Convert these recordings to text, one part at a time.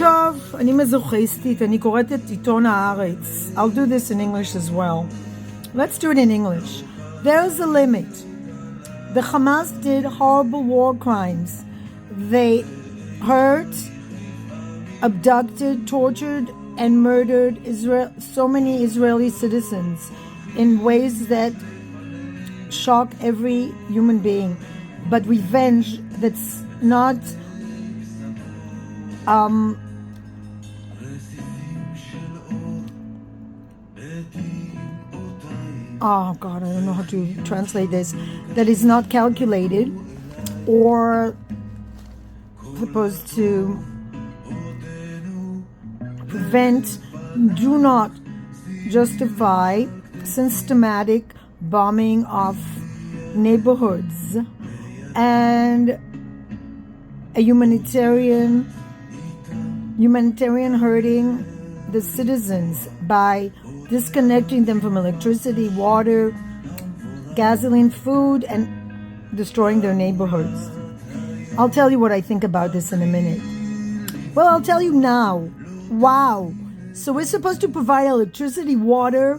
טוב, אני מזוכיסטית, אני קוראת את עיתון הארץ. I'll do this in English as well. Let's do it in English. There's a limit. The Hamas did horrible war crimes. They hurt, abducted, tortured, and murdered so many Israeli citizens in ways that shock every human being. But revenge that's not oh God, I don't know how to translate this, that is not calculated or supposed to prevent, do not justify systematic bombing of neighborhoods and a humanitarian hurting the citizens by disconnecting them from electricity, water, gasoline, food, and destroying their neighborhoods. I'll tell you what I think about this in a minute. Well, I'll tell you now. Wow. So we're supposed to provide electricity, water,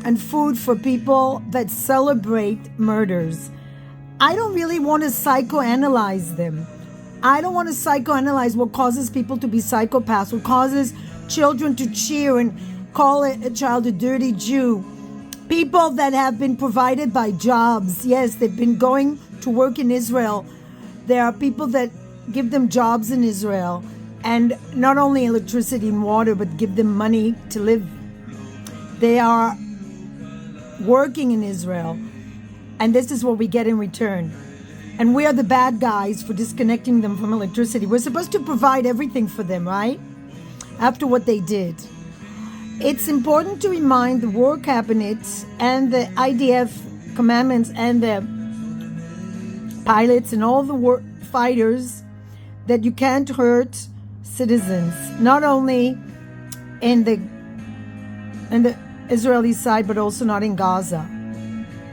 and food for people that celebrate murders. I don't really want to psychoanalyze them. I don't want to psychoanalyze what causes people to be psychopaths, what causes children to cheer and call a child a dirty Jew. People that have been provided by jobs. Yes, they've been going to work in Israel. There are people that give them jobs in Israel, and not only electricity and water, but give them money to live. They are working in Israel, and this is what we get in return. And we are the bad guys for disconnecting them from electricity. We're supposed to provide everything for them, right? After what they did. It's important to remind the War Cabinet and the IDF commandments and the pilots and all the war fighters that you can't hurt citizens, not only in the Israeli side, but also not in Gaza.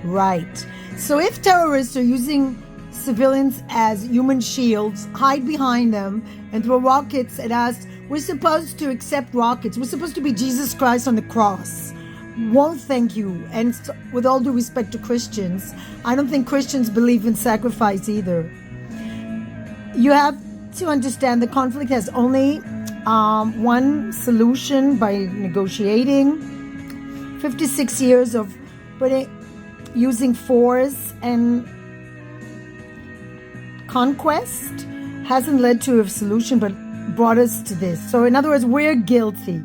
Right. So if terrorists are using civilians as human shields, hide behind them, and throw rockets at us, we're supposed to accept rockets. We're supposed to be Jesus Christ on the cross. Won't thank you. And with all due respect to Christians, I don't think Christians believe in sacrifice either. You have to understand the conflict has only one solution by negotiating. 56 years of using force and conquest hasn't led to a solution, but brought us to this. So in other words, we're guilty.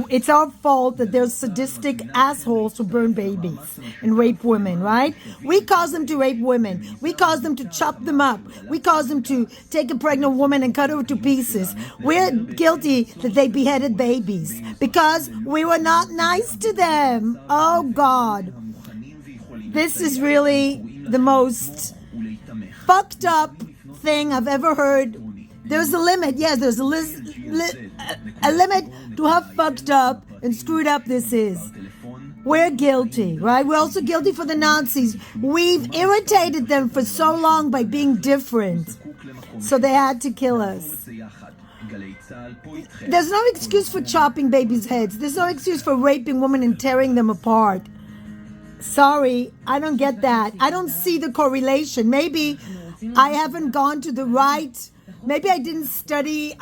It's our fault that there's sadistic assholes who burn babies and rape women, right? We cause them to rape women. We cause them to chop them up. We cause them to take a pregnant woman and cut her to pieces. We're guilty that they beheaded babies because we were not nice to them. Oh God. This is really the most fucked up thing I've ever heard. There's a limit. Yes, there's a limit to how fucked up and screwed up this is. We're guilty, right? We're also guilty for the Nazis. We've irritated them for so long by being different. So they had to kill us. There's no excuse for chopping babies' heads. There's no excuse for raping women and tearing them apart. Sorry, I don't get that. I don't see the correlation. Maybe I haven't gone to the right. Maybe I didn't study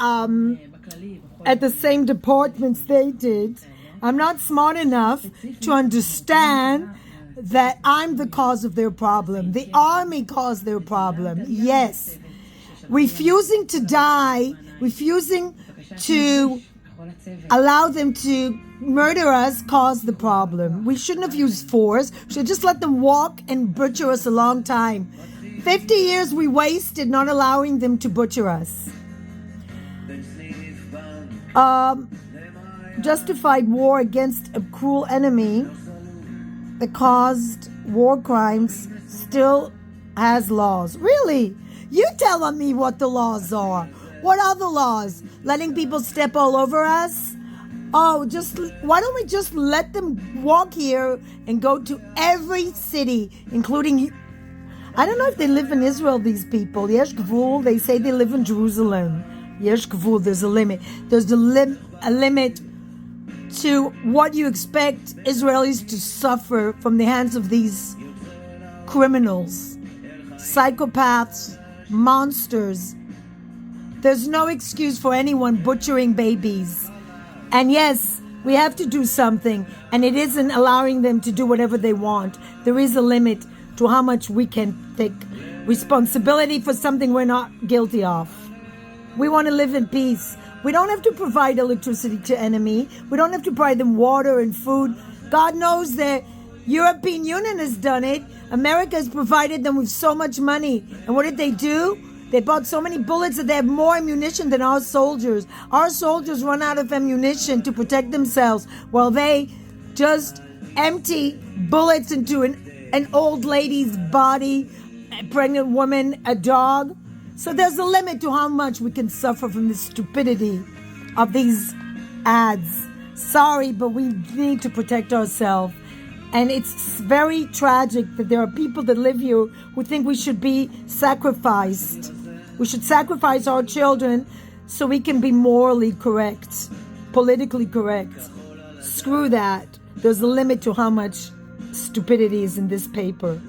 at the same departments they did. I'm not smart enough to understand that I'm the cause of their problem. The army caused their problem. Yes. Refusing to die, refusing to allow them to murder us caused the problem. We shouldn't have used force. We should just let them walk and butcher us a long time. 50 years we wasted not allowing them to butcher us. Justified war against a cruel enemy that caused war crimes still has laws. Really? You tell me what the laws are. What are the laws? Letting people step all over us? Oh, why don't we just let them walk here and go to every city, including I don't know if they live in Israel, these people. Yesh Gvul, they say they live in Jerusalem. Yesh gvul, there's a limit. There's a limit to what you expect Israelis to suffer from the hands of these criminals, psychopaths, monsters. There's no excuse for anyone butchering babies. And yes, we have to do something, and it isn't allowing them to do whatever they want. There is a limit to how much we can take responsibility for something we're not guilty of. We want to live in peace. We don't have to provide electricity to enemy. We don't have to provide them water and food. God knows the European Union has done it. America has provided them with so much money. And what did they do? They bought so many bullets that they have more ammunition than our soldiers. Our soldiers run out of ammunition to protect themselves while they just empty bullets into an old lady's body, a pregnant woman, a dog. So there's a limit to how much we can suffer from the stupidity of these ads. Sorry, but we need to protect ourselves. And it's very tragic that there are people that live here who think we should be sacrificed. We should sacrifice our children so we can be morally correct, politically correct. Screw that. There's a limit to how much stupidity is in this paper.